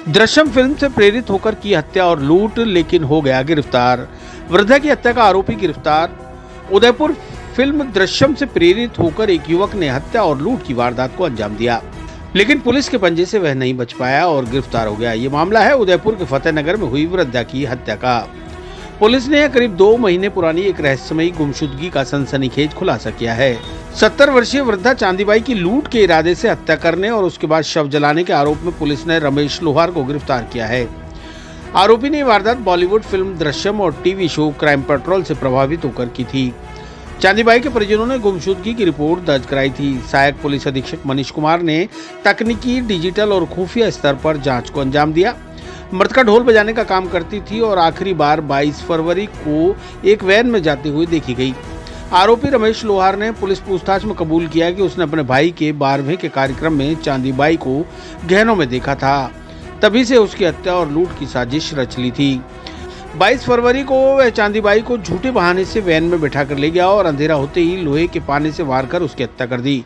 Drishyam film से प्रेरित होकर की हत्या और लूट, लेकिन हो गया गिरफ्तार। वृद्धा की हत्या का आरोपी गिरफ्तार। उदयपुर फिल्म दृश्यम से प्रेरित होकर एक युवक ने हत्या और लूट की वारदात को अंजाम दिया, लेकिन पुलिस के पंजे से वह नहीं बच पाया और गिरफ्तार हो गया। ये मामला है उदयपुर के फतेहनगर में हुई वृद्धा की हत्या का। पुलिस ने करीब 2 महीने पुरानी एक रहस्यमयी गुमशुदगी का सनसनीखेज खुलासा किया है। 70 वर्षीय वृद्धा चांदीबाई की लूट के इरादे से हत्या करने और उसके बाद शव जलाने के आरोप में पुलिस ने रमेश लोहार को गिरफ्तार किया है। आरोपी ने वारदात बॉलीवुड फिल्म दृश्यम और टीवी शो क्राइम पेट्रोल से प्रभावित होकर की थी। चांदीबाई के परिजनों ने गुमशुदगी की रिपोर्ट दर्ज कराई थी। सहायक पुलिस अधीक्षक मनीष कुमार ने तकनीकी, डिजिटल और खुफिया स्तर पर जांच को अंजाम दिया। मृतका ढोल बजाने का काम करती थी और आखिरी बार 22 फरवरी को एक वैन में जाते हुए देखी गई। आरोपी रमेश लोहार ने पुलिस पूछताछ में कबूल किया कि उसने अपने भाई के 12वें के कार्यक्रम में चांदीबाई को गहनों में देखा था। तभी से उसकी हत्या और लूट की साजिश रच ली थी। 22 फरवरी को वह चांदीबाई को झूठे बहाने से वैन में बैठा कर ले गया और अंधेरा होते ही लोहे के पाने से वार कर उसकी हत्या कर दी।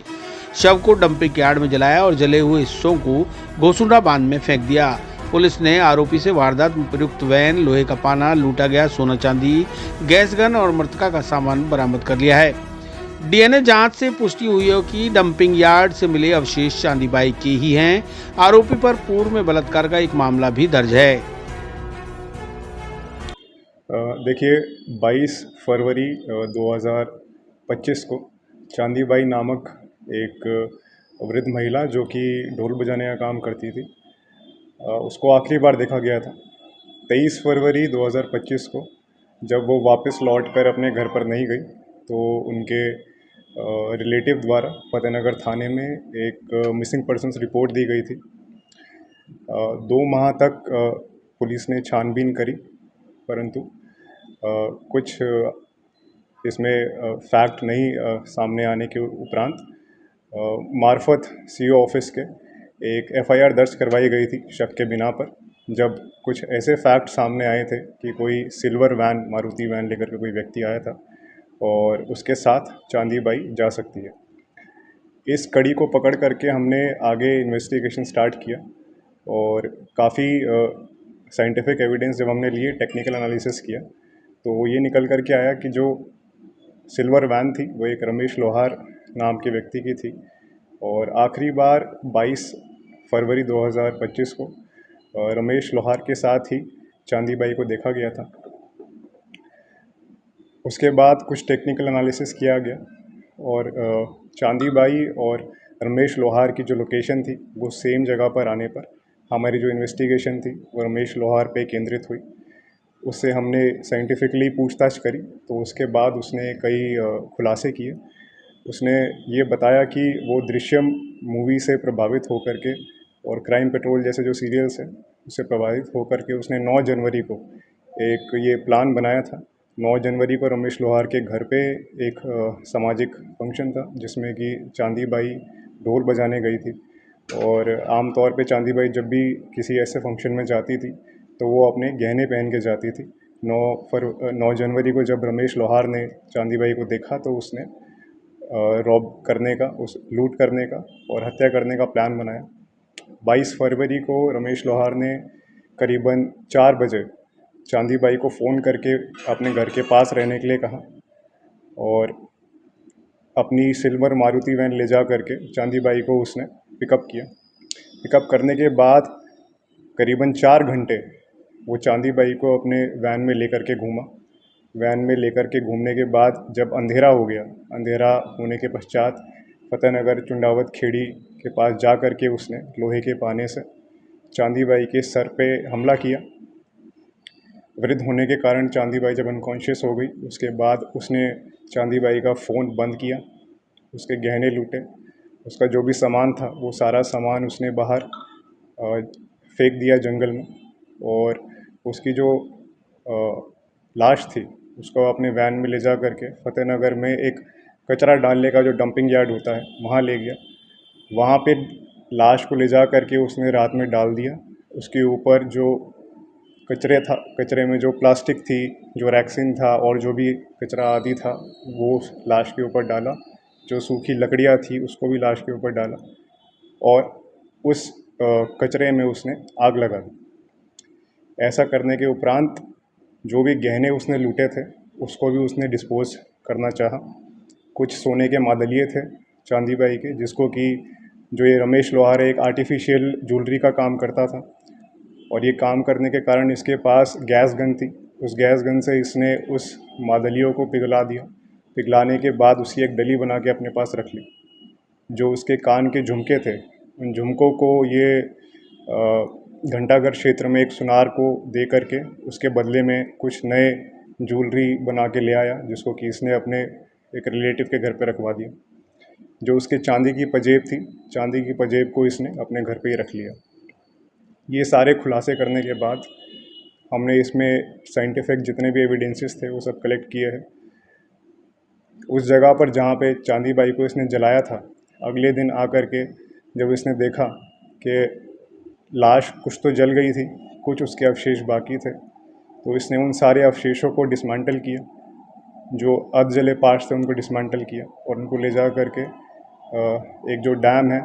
शव को डंपिंग यार्ड में जलाया और जले हुए हिस्सों को गोसुंडा बांध में फेंक दिया। पुलिस ने आरोपी से वारदात में प्रयुक्त वैन, लोहे का पाना, लूटा गया सोना चांदी, गैस गन और मृतका का सामान बरामद कर लिया है। डीएनए जांच से पुष्टि हुई है कि डंपिंग यार्ड से मिले अवशेष चांदीबाई के ही हैं। आरोपी पर पूर्व में बलात्कार का एक मामला भी दर्ज है। देखिए 22 फरवरी 2025 को चांदीबाई नामक एक वृद्ध महिला जो कि ढोल बजाने का काम करती थी, उसको आखिरी बार देखा गया था। 23 फरवरी 2025 को जब वो वापस लौट कर अपने घर पर नहीं गई तो उनके रिलेटिव द्वारा फतेहनगर थाने में एक मिसिंग पर्सन्स रिपोर्ट दी गई थी। 2 माह तक पुलिस ने छानबीन करी, परंतु कुछ इसमें फैक्ट नहीं सामने आने के उपरांत मार्फत सीओ ऑफिस के एक एफआईआर दर्ज करवाई गई थी शक के बिना पर, जब कुछ ऐसे फैक्ट सामने आए थे कि कोई सिल्वर वैन, मारुति वैन लेकर के कोई व्यक्ति आया था और उसके साथ चांदीबाई जा सकती है। इस कड़ी को पकड़ करके हमने आगे इन्वेस्टिगेशन स्टार्ट किया और काफ़ी साइंटिफिक एविडेंस जब हमने लिए, टेक्निकल एनालिसिस किया, तो ये निकल कर के आया कि जो सिल्वर वैन थी वो एक रमेश लोहार नाम के व्यक्ति की थी और आखिरी बार 22 फरवरी 2025 को रमेश लोहार के साथ ही चांदीबाई को देखा गया था। उसके बाद कुछ टेक्निकल एनालिसिस किया गया और चांदीबाई और रमेश लोहार की जो लोकेशन थी वो सेम जगह पर आने पर हमारी जो इन्वेस्टिगेशन थी वो रमेश लोहार पे केंद्रित हुई। उससे हमने साइंटिफिकली पूछताछ करी तो उसके बाद उसने कई खुलासे किए। उसने ये बताया कि वो दृश्यम मूवी से प्रभावित होकर के और क्राइम पेट्रोल जैसे जो सीरियल्स हैं उससे प्रभावित होकर के उसने 9 जनवरी को एक ये प्लान बनाया था। 9 जनवरी को रमेश लोहार के घर पे एक सामाजिक फंक्शन था जिसमें कि चांदीबाई ढोल बजाने गई थी और आम तौर पे चांदीबाई जब भी किसी ऐसे फंक्शन में जाती थी तो वो अपने गहने पहन के जाती थी। 9 जनवरी को जब रमेश लोहार ने चांदीबाई को देखा तो उसने रॉब करने का, उस लूट करने का और हत्या करने का प्लान बनाया। 22 फरवरी को रमेश लोहार ने करीबन 4 बजे चांदीबाई को फ़ोन करके अपने घर के पास रहने के लिए कहा और अपनी सिल्वर मारुति वैन ले जा करके चांदीबाई को उसने पिकअप किया। पिकअप करने के बाद करीबन 4 घंटे वो चांदीबाई को अपने वैन में लेकर के घूमा। वैन में लेकर के घूमने के बाद जब अंधेरा हो गया, अंधेरा होने के पश्चात फतेहनगर चुंडावत खेड़ी के पास जा कर के उसने लोहे के पाने से चांदीबाई के सर पे हमला किया। वृद्ध होने के कारण चांदीबाई जब अनकॉन्शियस हो गई उसके बाद उसने चांदीबाई का फ़ोन बंद किया, उसके गहने लूटे, उसका जो भी सामान था वो सारा सामान उसने बाहर फेंक दिया जंगल में और उसकी जो लाश थी उसको अपने वैन में ले जा करके फतेहनगर में एक कचरा डालने का जो डंपिंग यार्ड होता है वहाँ ले गया। वहाँ पे लाश को ले जा करके उसने रात में डाल दिया। उसके ऊपर जो कचरे में जो प्लास्टिक थी, जो रैक्सिन था और जो भी कचरा आदि था वो उस लाश के ऊपर डाला। जो सूखी लकड़ियाँ थी उसको भी लाश के ऊपर डाला और उस कचरे में उसने आग लगा दी। ऐसा करने के उपरांत जो भी गहने उसने लूटे थे उसको भी उसने डिस्पोज करना चाहा। कुछ सोने के मादलिये थे चांदी बाई के, जिसको कि जो ये रमेश लोहार एक आर्टिफिशियल ज्वेलरी का काम करता था, और ये काम करने के कारण इसके पास गैस गन थी। उस गैस गन से इसने उस मादलियों को पिघला दिया। पिघलाने के बाद उसकी एक डली बना के अपने पास रख ली। जो उसके कान के झुमके थे, उन झुमकों को ये घंटाघर क्षेत्र में एक सुनार को दे करके उसके बदले में कुछ नए ज्वेलरी बना के ले आया, जिसको कि इसने अपने एक रिलेटिव के घर पे रखवा दिया। जो उसके चांदी की पजेब थी, चांदी की पजेब को इसने अपने घर पे ही रख लिया। ये सारे खुलासे करने के बाद हमने इसमें साइंटिफिक जितने भी एविडेंसेस थे वो सब कलेक्ट किए हैं। उस जगह पर जहाँ पे चांदी बाई को इसने जलाया था, अगले दिन आकर के जब इसने देखा कि लाश कुछ तो जल गई थी, कुछ उसके अवशेष बाकी थे, तो इसने उन सारे अवशेषों को डिसमेंटल किया। जो अर्ध जले पार्ट्स थे उनको डिसमेंटल किया और उनको ले जा करके एक जो डैम है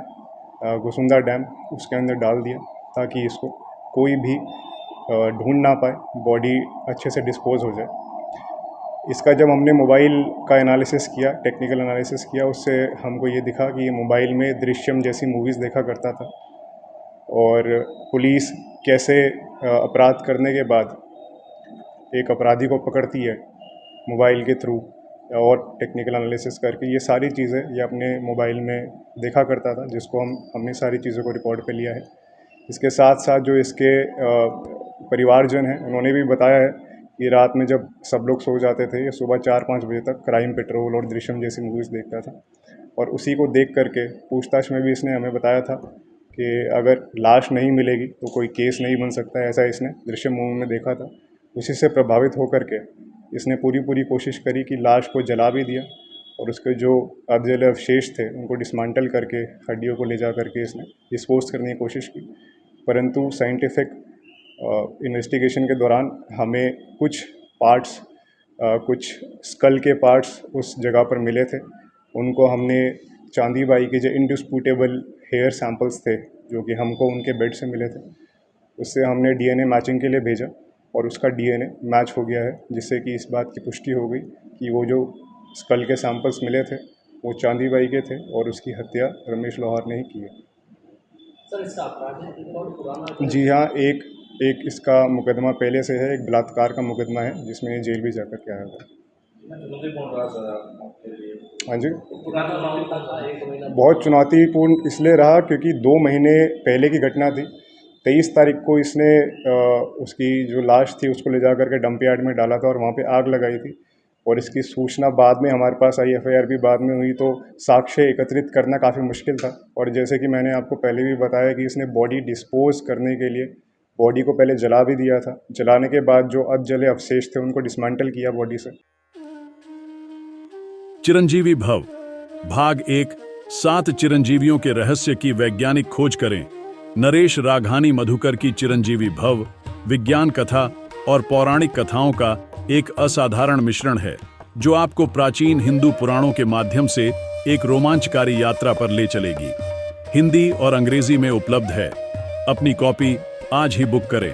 गुसुंदा डैम, उसके अंदर डाल दिया, ताकि इसको कोई भी ढूंढ ना पाए, बॉडी अच्छे से डिस्पोज हो जाए। इसका जब हमने मोबाइल का एनालिसिस किया, टेक्निकल एनालिसिस किया, उससे हमको ये दिखा कि ये मोबाइल में दृश्यम जैसी मूवीज़ देखा करता था, और पुलिस कैसे अपराध करने के बाद एक अपराधी को पकड़ती है मोबाइल के थ्रू और टेक्निकल एनालिसिस करके, ये सारी चीज़ें ये अपने मोबाइल में देखा करता था, जिसको हमने सारी चीज़ों को रिकॉर्ड पे लिया है। इसके साथ साथ जो इसके परिवारजन हैं, उन्होंने भी बताया है कि रात में जब सब लोग सो जाते थे, ये सुबह 4-5 बजे तक क्राइम पेट्रोल और दृश्यम जैसी मूवीज़ देखता था, और उसी को देख करके पूछताछ में भी इसने हमें बताया था कि अगर लाश नहीं मिलेगी तो कोई केस नहीं बन सकता है, ऐसा इसने दृश्यम मूवी में देखा था। उसी से प्रभावित होकर के इसने पूरी कोशिश करी कि लाश को जला भी दिया, और उसके जो अर्धजले अवशेष थे उनको डिसमेंटल करके हड्डियों को ले जा करके इसने डिस्पोज करने की कोशिश की। परंतु साइंटिफिक इन्वेस्टिगेशन के दौरान हमें कुछ पार्ट्स, कुछ स्कल के पार्ट्स उस जगह पर मिले थे। उनको हमने चांदी बाई के जो इंडिस्प्यूटेबल हेयर सैंपल्स थे, जो कि हमको उनके बेड से मिले थे, उससे हमने डीएनए मैचिंग के लिए भेजा, और उसका डीएनए मैच हो गया है, जिससे कि इस बात की पुष्टि हो गई कि वो जो स्कल के सैंपल्स मिले थे वो चांदी बाई के थे, और उसकी हत्या रमेश लोहार ने ही की है। सर, इसका आपराधिक रिकॉर्ड पुराना? जी हाँ, एक इसका मुकदमा पहले से है, एक बलात्कार का मुकदमा है, जिसमें ये जेल भी जाकर के आया था। हाँ जी, बहुत चुनौतीपूर्ण इसलिए रहा क्योंकि 2 महीने पहले की घटना थी। 23 तारीख को इसने उसकी जो लाश थी उसको ले जा करके डंप यार्ड में डाला था, और वहाँ पे आग लगाई थी, और इसकी सूचना बाद में हमारे पास आई, एफआईआर भी बाद में हुई, तो साक्ष्य एकत्रित करना काफ़ी मुश्किल था। और जैसे कि मैंने आपको पहले भी बताया कि इसने बॉडी डिस्पोज करने के लिए बॉडी को पहले जला भी दिया था। जलाने के बाद जो अधजले अवशेष थे उनको डिसमेंटल किया बॉडी से। चिरंजीवी भव भाग 1 7 चिरंजीवियों के रहस्य की वैज्ञानिक खोज करें। नरेश राघानी मधुकर की चिरंजीवी भव विज्ञान कथा और पौराणिक कथाओं का एक असाधारण मिश्रण है, जो आपको प्राचीन हिंदू पुराणों के माध्यम से एक रोमांचकारी यात्रा पर ले चलेगी। हिंदी और अंग्रेजी में उपलब्ध है। अपनी कॉपी आज ही बुक करें।